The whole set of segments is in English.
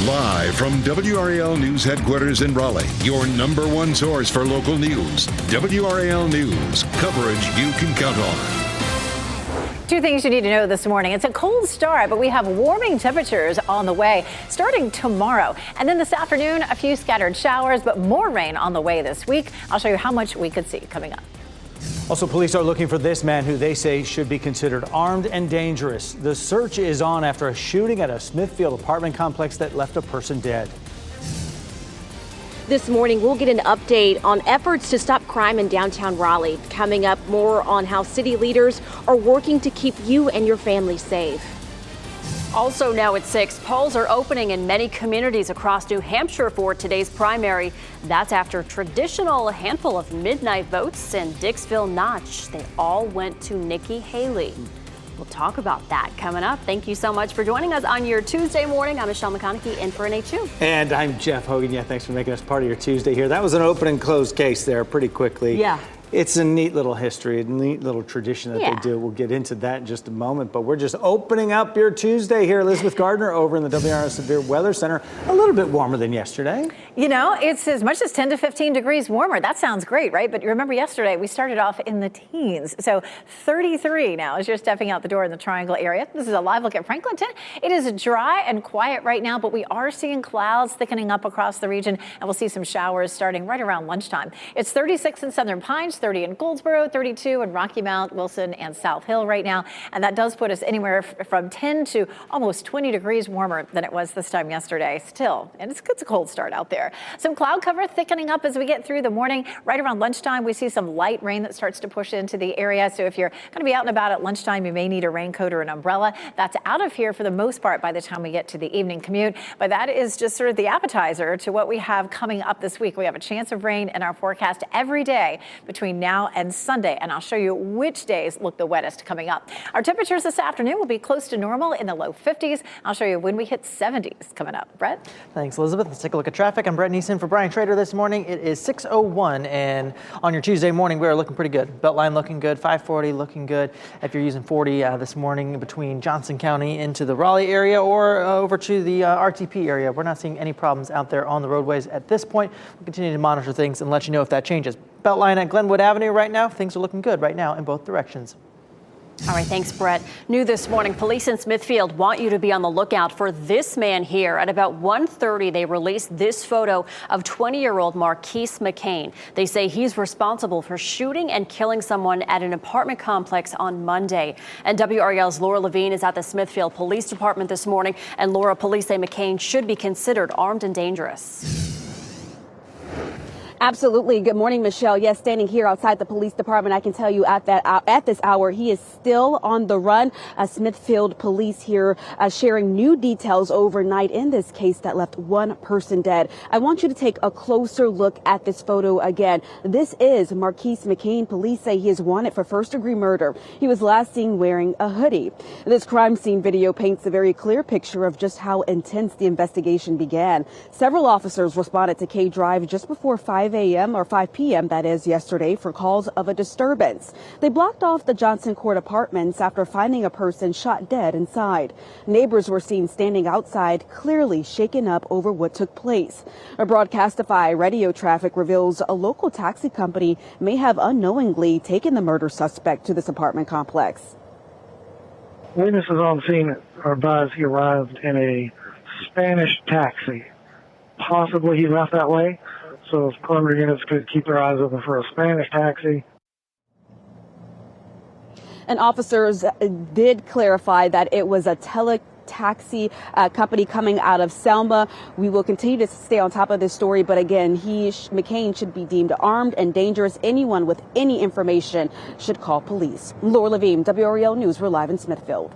Live from WRAL News Headquarters in Raleigh, your number one source for local news. WRAL News, coverage you can count on. Two things you need to know this morning. It's a cold start, but we have warming temperatures on the way starting tomorrow. And then this afternoon, a few scattered showers, but more rain on the way this week. I'll show you how much we could see coming up. Also, police are looking for this man who they say should be considered armed and dangerous. The search is on after a shooting at a Smithfield apartment complex that left a person dead. This morning, we'll get an update on efforts to stop crime in downtown Raleigh. Coming up, more on how city leaders are working to keep you and your family safe. Also now at 6, polls are opening in many communities across New Hampshire for today's primary. That's after traditional handful of midnight votes in Dixville Notch. They all went to Nikki Haley. We'll talk about that coming up. Thank you so much for joining us on your Tuesday morning. I'm Michelle McConaughey in for NH2. And I'm Jeff Hogan. Yeah, thanks for making us part of your Tuesday here. That was an open and closed case there pretty quickly. Yeah. It's a neat little history, a neat little tradition that they do. We'll get into that in just a moment, but we're just opening up your Tuesday here. Elizabeth Gardner over in the WRAL Severe Weather Center. A little bit warmer than yesterday. You know, it's as much as 10 to 15 degrees warmer. That sounds great, right? But you remember yesterday we started off in the teens. So 33 now as you're stepping out the door in the Triangle area. This is a live look at Franklinton. It is dry and quiet right now, but we are seeing clouds thickening up across the region, and we'll see some showers starting right around lunchtime. It's 36 in Southern Pines, 30 in Goldsboro, 32 in Rocky Mount, Wilson, and South Hill right now. And that does put us anywhere from 10 to almost 20 degrees warmer than it was this time yesterday still. And it's a cold start out there. Some cloud cover thickening up as we get through the morning. Right around lunchtime, we see some light rain that starts to push into the area. So if you're going to be out and about at lunchtime, you may need a raincoat or an umbrella. That's out of here for the most part by the time we get to the evening commute. But that is just sort of the appetizer to what we have coming up this week. We have a chance of rain in our forecast every day between now and Sunday, and I'll show you which days look the wettest coming up. Our temperatures this afternoon will be close to normal in the low 50s. I'll show you when we hit 70s coming up. Brett? Thanks, Elizabeth. Let's take a look at traffic. I'm Brett Neeson for Brian Trader this morning. It is 6:01, and on your Tuesday morning, we are looking pretty good. Beltline looking good, 540 looking good. If you're using 40 this morning between Johnson County into the Raleigh area or over to the RTP area, we're not seeing any problems out there on the roadways at this point. We'll continue to monitor things and let you know if that changes. Beltline at Glenwood Avenue right now, things are looking good right now in both directions. All right, thanks, Brett. New this morning, police in Smithfield want you to be on the lookout for this man here. At about 1:30, they released this photo of 20-year-old Marquise McCain. They say he's responsible for shooting and killing someone at an apartment complex on Monday. And WRAL's Laura Levine is at the Smithfield Police Department this morning. And Laura, police say McCain should be considered armed and dangerous. Absolutely. Good morning, Michelle. Yes, standing here outside the police department, I can tell you at this hour, he is still on the run. Smithfield police here sharing new details overnight in this case that left one person dead. I want you to take a closer look at this photo again. This is Marquise McCain. Police say he is wanted for first-degree murder. He was last seen wearing a hoodie. This crime scene video paints a very clear picture of just how intense the investigation began. Several officers responded to K Drive just before 5 a.m. or 5 p.m. that is yesterday for calls of a disturbance. They blocked off the Johnson Court apartments after finding a person shot dead inside. Neighbors were seen standing outside, clearly shaken up over what took place. A Broadcastify radio traffic reveals a local taxi company may have unknowingly taken the murder suspect to this apartment complex. Witnesses on scene are advised he arrived in a Spanish taxi. Possibly he left that way. So preliminary units could keep their eyes open for a Spanish taxi. And officers did clarify that it was a taxi company coming out of Selma. We will continue to stay on top of this story, but again, McCain should be deemed armed and dangerous. Anyone with any information should call police. Laura Levine, WRAL News. We're live in Smithfield.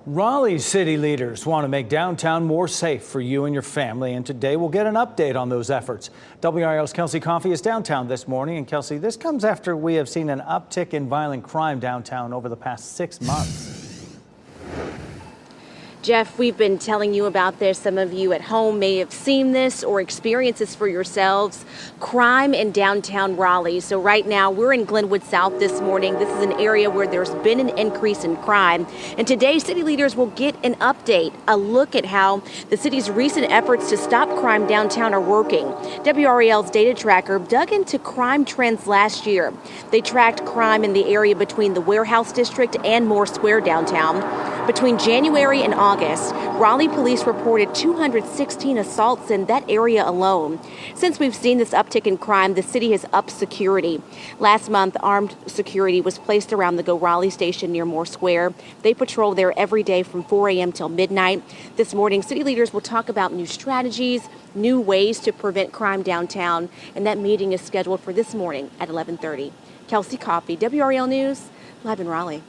Raleigh city leaders want to make downtown more safe for you and your family, and today we'll get an update on those efforts. WRAL's Kelsey Coffey is downtown this morning, and Kelsey, this comes after we have seen an uptick in violent crime downtown over the past 6 months. Jeff, we've been telling you about this. Some of you at home may have seen this or experienced this for yourselves. Crime in downtown Raleigh. So right now we're in Glenwood South this morning. This is an area where there's been an increase in crime. And today city leaders will get an update, a look at how the city's recent efforts to stop crime downtown are working. WRAL's data tracker dug into crime trends last year. They tracked crime in the area between the Warehouse District and Moore Square downtown. Between January and August, Raleigh police reported 216 assaults in that area alone. Since we've seen this uptick in crime, the city has upped security. Last month, armed security was placed around the Go Raleigh station near Moore Square. They patrol there every day from 4 a.m. till midnight. This morning, city leaders will talk about new strategies, new ways to prevent crime downtown, and that meeting is scheduled for this morning at 11:30. Kelsey Coffey, WRAL News, live in Raleigh.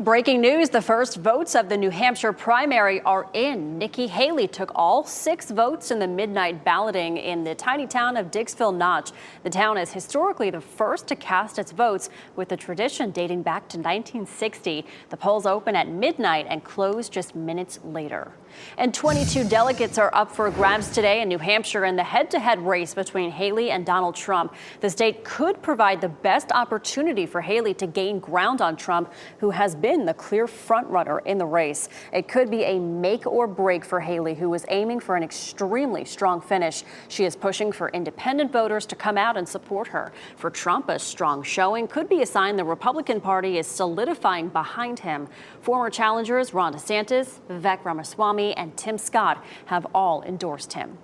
Breaking news, the first votes of the New Hampshire primary are in. Nikki Haley took all 6 votes in the midnight balloting in the tiny town of Dixville Notch. The town is historically the first to cast its votes, with the tradition dating back to 1960. The polls open at midnight and close just minutes later. And 22 delegates are up for grabs today in New Hampshire in the head-to-head race between Haley and Donald Trump. The state could provide the best opportunity for Haley to gain ground on Trump, who has been the clear frontrunner in the race. It could be a make or break for Haley, who is aiming for an extremely strong finish. She is pushing for independent voters to come out and support her. For Trump, a strong showing could be a sign the Republican Party is solidifying behind him. Former challengers Ron DeSantis, Vivek Ramaswamy, and Tim Scott have all endorsed him.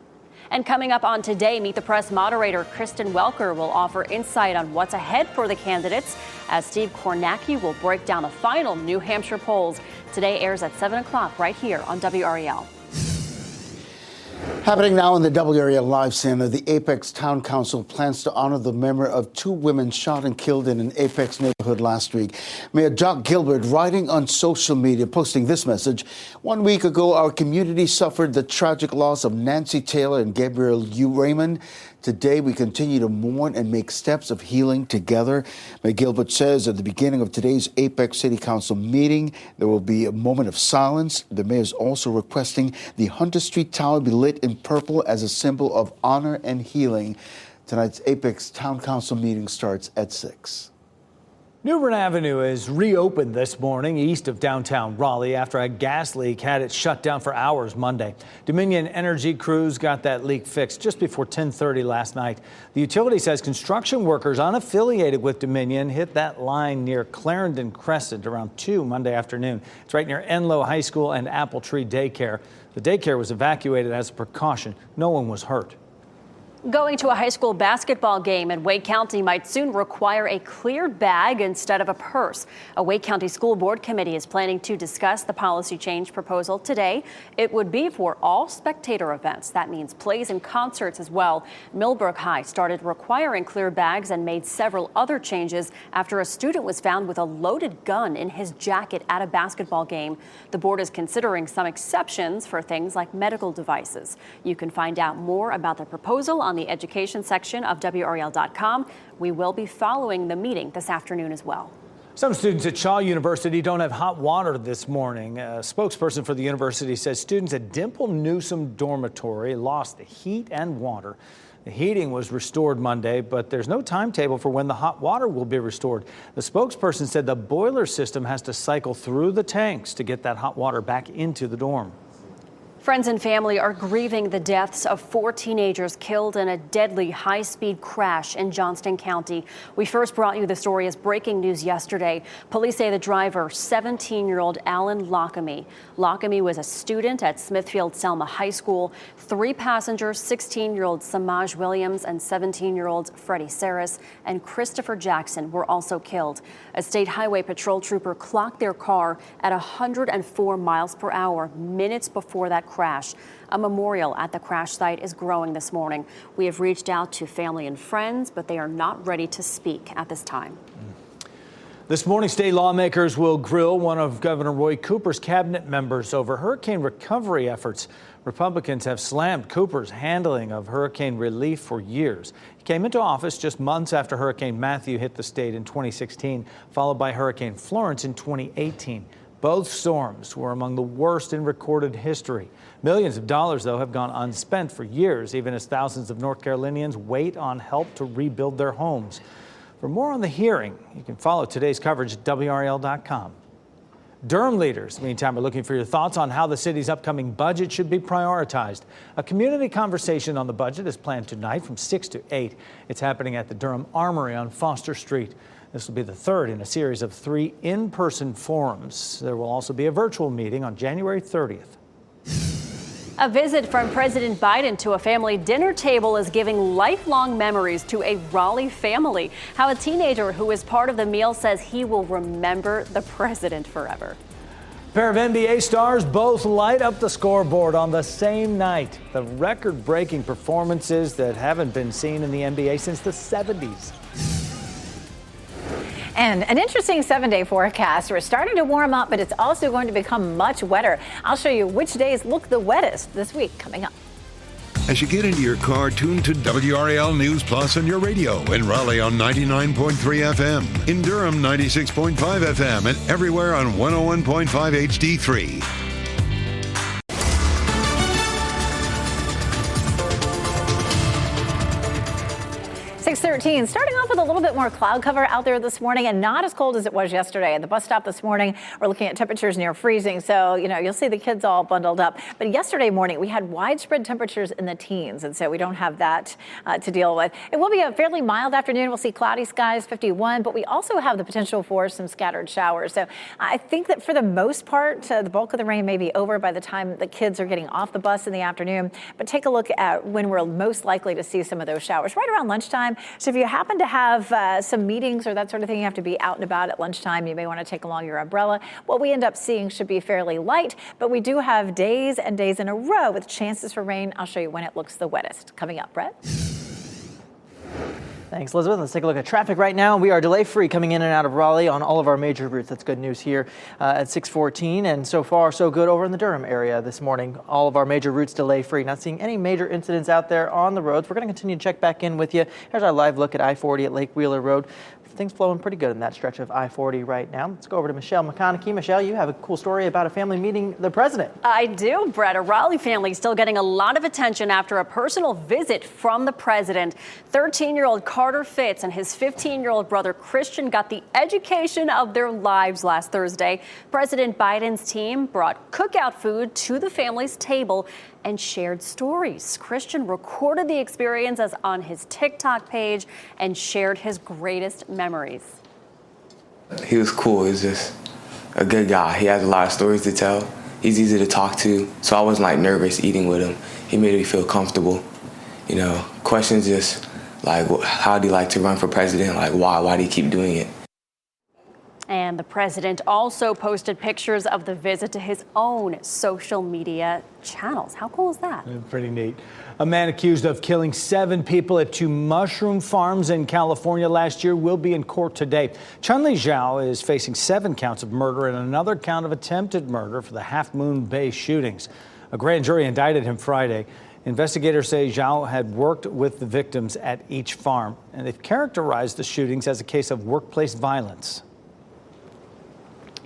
And coming up on Today, Meet the Press moderator Kristen Welker will offer insight on what's ahead for the candidates, as Steve Kornacki will break down the final New Hampshire polls. Today airs at 7 o'clock right here on WRAL. Happening now in the WRAL Live Center, the Apex Town Council plans to honor the memory of 2 women shot and killed in an Apex neighborhood last week. Mayor Jock Gilbert writing on social media, posting this message. 1 week ago, our community suffered the tragic loss of Nancy Taylor and Gabrielle Raymond. Today, we continue to mourn and make steps of healing together. Mayor Gilbert says at the beginning of today's Apex City Council meeting, there will be a moment of silence. The mayor is also requesting the Hunter Street Tower be lit in purple as a symbol of honor and healing. Tonight's Apex Town Council meeting starts at 6. New Bern Avenue is reopened this morning east of downtown Raleigh after a gas leak had it shut down for hours Monday. Dominion Energy crews got that leak fixed just before 10:30 last night. The utility says construction workers unaffiliated with Dominion hit that line near Clarendon Crescent around 2 Monday afternoon. It's right near Enloe High School and Apple Tree Daycare. The daycare was evacuated as a precaution. No one was hurt. Going to a high school basketball game in Wake County might soon require a cleared bag instead of a purse. A Wake County School Board committee is planning to discuss the policy change proposal today. It would be for all spectator events. That means plays and concerts as well. Millbrook High started requiring clear bags and made several other changes after a student was found with a loaded gun in his jacket at a basketball game. The board is considering some exceptions for things like medical devices. You can find out more about the proposal on the education section of WRAL.com. We will be following the meeting this afternoon as well. Some students at Shaw University don't have hot water this morning. A spokesperson for the university says students at Dimple Newsom Dormitory lost the heat and water. The heating was restored Monday, but there's no timetable for when the hot water will be restored. The spokesperson said the boiler system has to cycle through the tanks to get that hot water back into the dorm. Friends and family are grieving the deaths of 4 teenagers killed in a deadly high-speed crash in Johnston County. We first brought you the story as breaking news yesterday. Police say the driver, 17-year-old Alan Lockamy. Lockamy was a student at Smithfield Selma High School. 3 passengers, 16-year-old Samaj Williams and 17-year-old Freddie Saris and Christopher Jackson, were also killed. A state highway patrol trooper clocked their car at 104 miles per hour minutes before that crash. A memorial at the crash site is growing this morning. We have reached out to family and friends, but they are not ready to speak at this time. This morning, state lawmakers will grill one of Governor Roy Cooper's cabinet members over hurricane recovery efforts. Republicans have slammed Cooper's handling of hurricane relief for years. He came into office just months after Hurricane Matthew hit the state in 2016, followed by Hurricane Florence in 2018. Both storms were among the worst in recorded history. Millions of dollars, though, have gone unspent for years, even as thousands of North Carolinians wait on help to rebuild their homes. For more on the hearing, you can follow today's coverage at WRAL.com. Durham leaders, meantime, are looking for your thoughts on how the city's upcoming budget should be prioritized. A community conversation on the budget is planned tonight from 6 to 8. It's happening at the Durham Armory on Foster Street. This will be the third in a series of 3 in-person forums. There will also be a virtual meeting on January 30th. A visit from President Biden to a family dinner table is giving lifelong memories to a Raleigh family. How a teenager who was part of the meal says he will remember the president forever. A pair of NBA stars both light up the scoreboard on the same night. The record-breaking performances that haven't been seen in the NBA since the 70s. And an interesting 7-day forecast. We're starting to warm up, but it's also going to become much wetter. I'll show you which days look the wettest this week coming up. As you get into your car, tune to WRAL News Plus on your radio. In Raleigh on 99.3 FM. In Durham, 96.5 FM. And everywhere on 101.5 HD3. 6:13, starting off with a little bit more cloud cover out there this morning and not as cold as it was yesterday. At the bus stop this morning, we're looking at temperatures near freezing. So, you'll see the kids all bundled up. But yesterday morning, we had widespread temperatures in the teens. And so we don't have that to deal with. It will be a fairly mild afternoon. We'll see cloudy skies, 51. But we also have the potential for some scattered showers. So I think that for the most part, the bulk of the rain may be over by the time the kids are getting off the bus in the afternoon. But take a look at when we're most likely to see some of those showers, right around lunchtime. So if you happen to have some meetings or that sort of thing, you have to be out and about at lunchtime, you may want to take along your umbrella. What we end up seeing should be fairly light, but we do have days and days in a row with chances for rain. I'll show you when it looks the wettest. Coming up, Brett. Thanks, Elizabeth. Let's take a look at traffic right now. We are delay-free coming in and out of Raleigh on all of our major routes. That's good news here at 6:14. And so far, so good over in the Durham area this morning. All of our major routes delay-free. Not seeing any major incidents out there on the roads. We're going to continue to check back in with you. Here's our live look at I-40 at Lake Wheeler Road. Things flowing pretty good in that stretch of I-40 right now. Let's go over to Michelle McConaughey. Michelle, you have a cool story about a family meeting the president. I do, Brett. A Raleigh family still getting a lot of attention after a personal visit from the president. 13-year-old Carter Fitz and his 15-year-old brother Christian got the education of their lives last Thursday. President Biden's team brought cookout food to the family's table and shared stories. Christian recorded the experiences on his TikTok page and shared his greatest memories. He was cool. He was just a good guy. He has a lot of stories to tell. He's easy to talk to, so I wasn't nervous eating with him. He made me feel comfortable. Questions just like, how do you like to run for president? Why do you keep doing it? And the president also posted pictures of the visit to his own social media channels. How cool is that? Pretty neat. A man accused of killing 7 people at 2 mushroom farms in California last year will be in court today. Chun-Li Zhao is facing 7 counts of murder and another count of attempted murder for the Half Moon Bay shootings. A grand jury indicted him Friday. Investigators say Zhao had worked with the victims at each farm, and they've characterized the shootings as a case of workplace violence.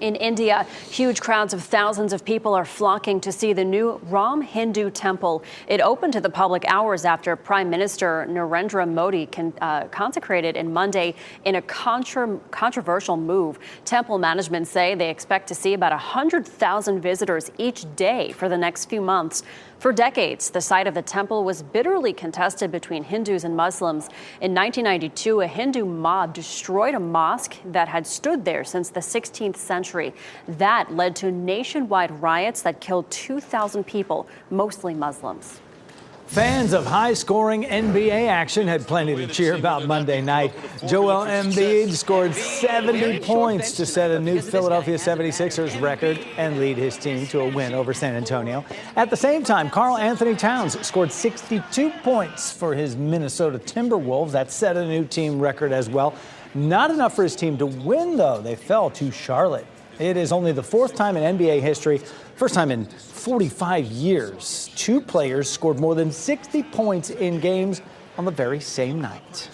In India, huge crowds of thousands of people are flocking to see the new Ram Hindu temple. It opened to the public hours after Prime Minister Narendra Modi consecrated it Monday in a controversial move. Temple management say they expect to see about 100,000 visitors each day for the next few months. For decades, the site of the temple was bitterly contested between Hindus and Muslims. In 1992, a Hindu mob destroyed a mosque that had stood there since the 16th century. That led to nationwide riots that killed 2,000 people, mostly Muslims. Fans of high-scoring NBA action had plenty to cheer about Monday night. Joel Embiid scored 70 points to set a new Philadelphia 76ers record and lead his team to a win over San Antonio. At the same time, Karl Anthony Towns scored 62 points for his Minnesota Timberwolves. That set a new team record as well. Not enough for his team to win, though. They fell to Charlotte. It is only the 4th time in NBA history, first time in 45 years, 2 players scored more than 60 points in games on the very same night.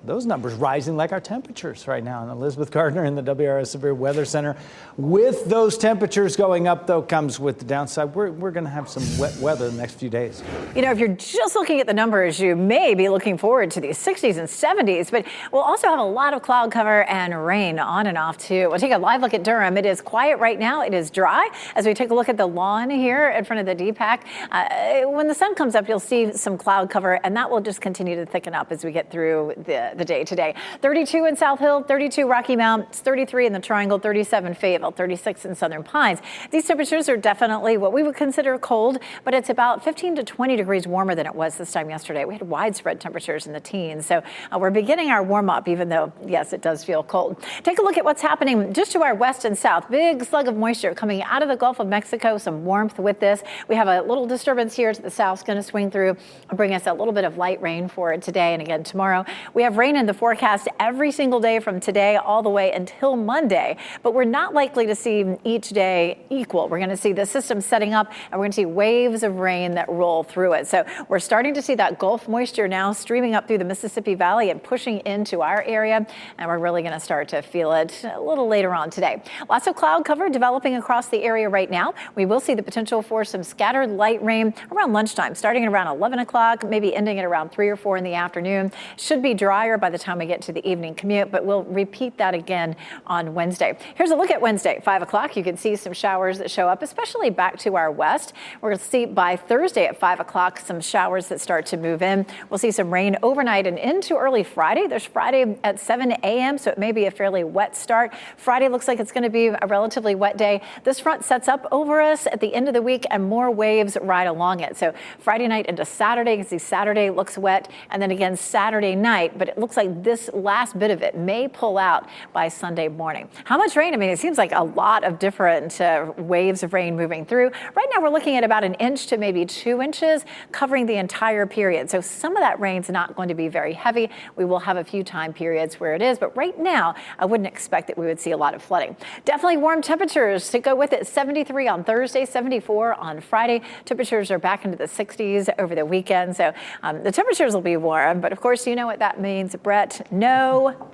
those numbers rising like our temperatures right now. And Elizabeth Gardner in the WRAL Severe Weather Center. With those temperatures going up, though, comes with the downside. We're going to have some wet weather the next few days. You know, if you're just looking at the numbers, you may be looking forward to these 60s and 70s, but we'll also have a lot of cloud cover and rain on and off, too. We'll take a live look at Durham. It is quiet right now. It is dry. As we take a look at the lawn here in front of the DPAC, when the sun comes up, you'll see some cloud cover, and that will just continue to thicken up as we get through the day today. 32 in South Hill, 32 Rocky Mount, 33 in the Triangle, 37 Fayetteville, 36 in Southern Pines. These temperatures are definitely what we would consider cold, but it's about 15 to 20 degrees warmer than it was this time yesterday. We had widespread temperatures in the teens, so we're beginning our warm up, even though, yes, it does feel cold. Take a look at what's happening just to our west and south. Big slug of moisture coming out of the Gulf of Mexico, some warmth with this. We have a little disturbance here to the south, going to swing through and bring us a little bit of light rain for today and again tomorrow. We have rain in the forecast every single day from today all the way until Monday, but we're not likely to see each day equal. We're going to see the system setting up, and we're going to see waves of rain that roll through it. So we're starting to see that Gulf moisture now streaming up through the Mississippi Valley and pushing into our area, and we're really going to start to feel it a little later on today. Lots of cloud cover developing across the area right now. We will see the potential for some scattered light rain around lunchtime, starting at around 11 o'clock, maybe ending at around 3 or 4 in the afternoon. Should be drier by the time we get to the evening commute, but we'll repeat that again on Wednesday. Here's a look at Wednesday, 5 o'clock. You can see some showers that show up, especially back to our west. We're going to see by Thursday at 5 o'clock some showers that start to move in. We'll see some rain overnight and into early Friday. There's Friday at 7 a.m., so it may be a fairly wet start. Friday looks like it's going to be a relatively wet day. This front sets up over us at the end of the week, and more waves ride along it. So Friday night into Saturday, you can see Saturday looks wet, and then again Saturday night, but it looks like this last bit of it may pull out by Sunday morning. How much rain? I mean, it seems like a lot of different waves of rain moving through. Right now we're looking at about 1 inch to maybe 2 inches covering the entire period. So some of that rain's not going to be very heavy. We will have a few time periods where it is, but right now I wouldn't expect that we would see a lot of flooding. Definitely warm temperatures to go with it. 73 on Thursday, 74 on Friday. Temperatures are back into the 60s over the weekend. So the temperatures will be warm, but of course you know what that means, Brett. No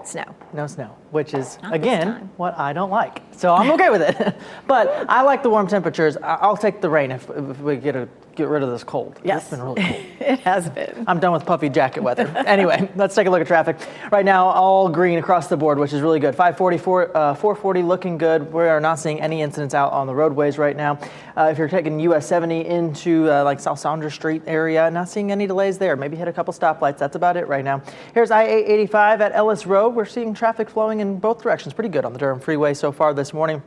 snow. No snow, which is, again, what I don't like. So I'm okay with it. But I like the warm temperatures. I'll take the rain if we get rid of this cold. Yes. It's been really cold. It has been. I'm done with puffy jacket weather. Anyway, let's take a look at traffic. Right now, all green across the board, which is really good. 440 looking good. We are not seeing any incidents out on the roadways right now. If you're taking US 70 into like South Saunders Street area, not seeing any delays there. Maybe hit a couple stoplights. That's about it right now. Here's I-885 at Ellis Road. We're seeing traffic flowing in both directions. Pretty good on the Durham Freeway so far this morning.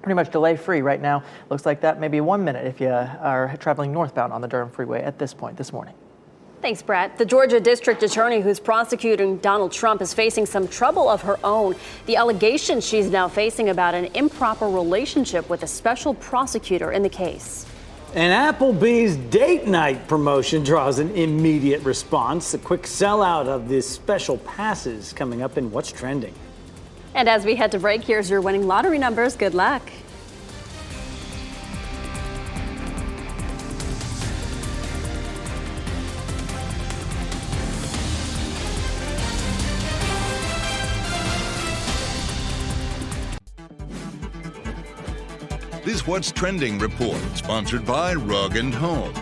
Pretty much delay-free right now. Looks like that maybe 1 minute if you are traveling northbound on the Durham Freeway at this point this morning. Thanks, Brett. The Georgia District Attorney who's prosecuting Donald Trump is facing some trouble of her own. The allegations she's now facing about an improper relationship with a special prosecutor in the case. An Applebee's date night promotion draws an immediate response. A quick sellout of the special passes coming up in What's Trending. And as we head to break, here's your winning lottery numbers. Good luck. This What's Trending report, sponsored by Rug & Home.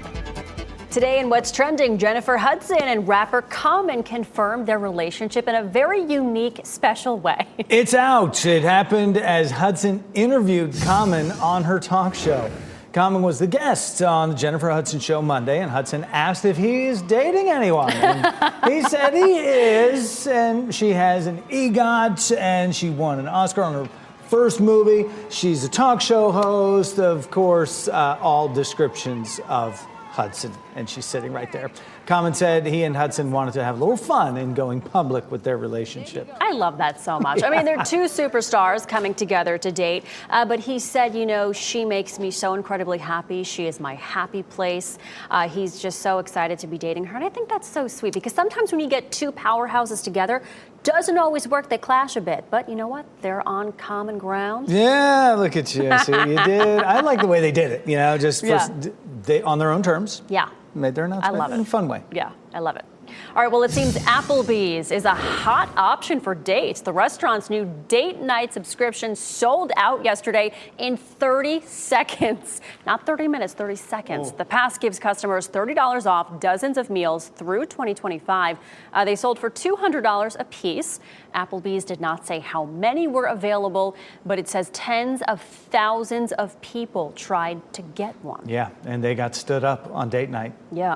Today in What's Trending, Jennifer Hudson and rapper Common confirmed their relationship in a very unique, special way. It's out. It happened as Hudson interviewed Common on her talk show. Common was the guest on the Jennifer Hudson Show Monday, and Hudson asked if he is dating anyone. And he said he is, and she has an EGOT, and she won an Oscar on her first movie. She's a talk show host, of course, all descriptions of Hudson, and she's sitting right there. Common said he and Hudson wanted to have a little fun in going public with their relationship. I love that so much. I mean, they're two superstars coming together to date, but he said, you know, she makes me so incredibly happy. She is my happy place. He's just so excited to be dating her, and I think that's so sweet because sometimes when you get two powerhouses together, doesn't always work. They clash a bit, but you know what? They're on common ground. Yeah, look at you. See what you did. I like the way they did it. You know, just they on their own terms. Yeah. Made their announcement I love it. in a fun way. Yeah, I love it. All right, well, it seems Applebee's is a hot option for dates. The restaurant's new date night subscription sold out yesterday in 30 seconds. Not 30 minutes, 30 seconds. The pass gives customers $30 off dozens of meals through 2025. They sold for $200 a piece. Applebee's did not say how many were available, but it says tens of thousands of people tried to get one. Yeah, and they got stood up on date night. Yeah.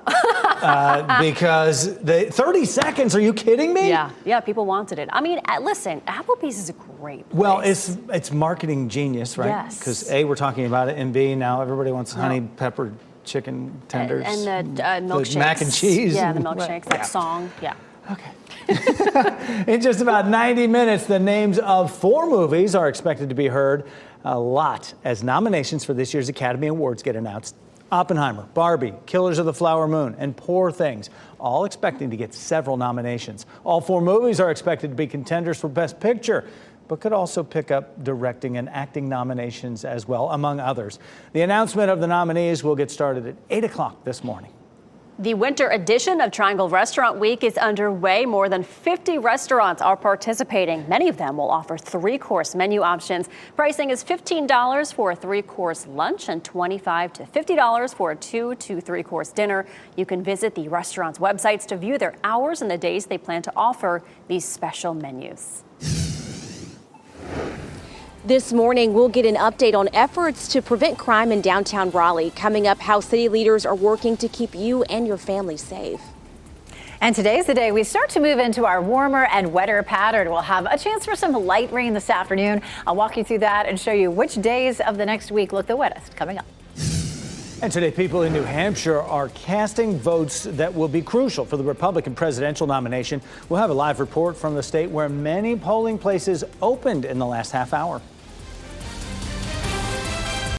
Because 30 seconds, are you kidding me? Yeah, people wanted it. I mean, listen, Applebee's is a great place. Well, it's marketing genius, right? Yes. Because A, we're talking about it, and B, now everybody wants honey pepper chicken tenders. And the milkshakes. The mac and cheese. Yeah, the milkshakes, that song. Yeah. Okay. In just about 90 minutes, the names of 4 movies are expected to be heard a lot as nominations for this year's Academy Awards get announced. Oppenheimer, Barbie, Killers of the Flower Moon, and Poor Things, all expecting to get several nominations. All 4 movies are expected to be contenders for Best Picture, but could also pick up directing and acting nominations as well, among others. The announcement of the nominees will get started at 8 o'clock this morning. The winter edition of Triangle Restaurant Week is underway. More than 50 restaurants are participating. Many of them will offer 3-course menu options. Pricing is $15 for a 3-course lunch and $25 to $50 for a 2 to 3-course dinner. You can visit the restaurants' websites to view their hours and the days they plan to offer these special menus. This morning, we'll get an update on efforts to prevent crime in downtown Raleigh. Coming up, how city leaders are working to keep you and your family safe. And today's the day we start to move into our warmer and wetter pattern. We'll have a chance for some light rain this afternoon. I'll walk you through that and show you which days of the next week look the wettest coming up. And today, people in New Hampshire are casting votes that will be crucial for the Republican presidential nomination. We'll have a live report from the state where many polling places opened in the last half hour.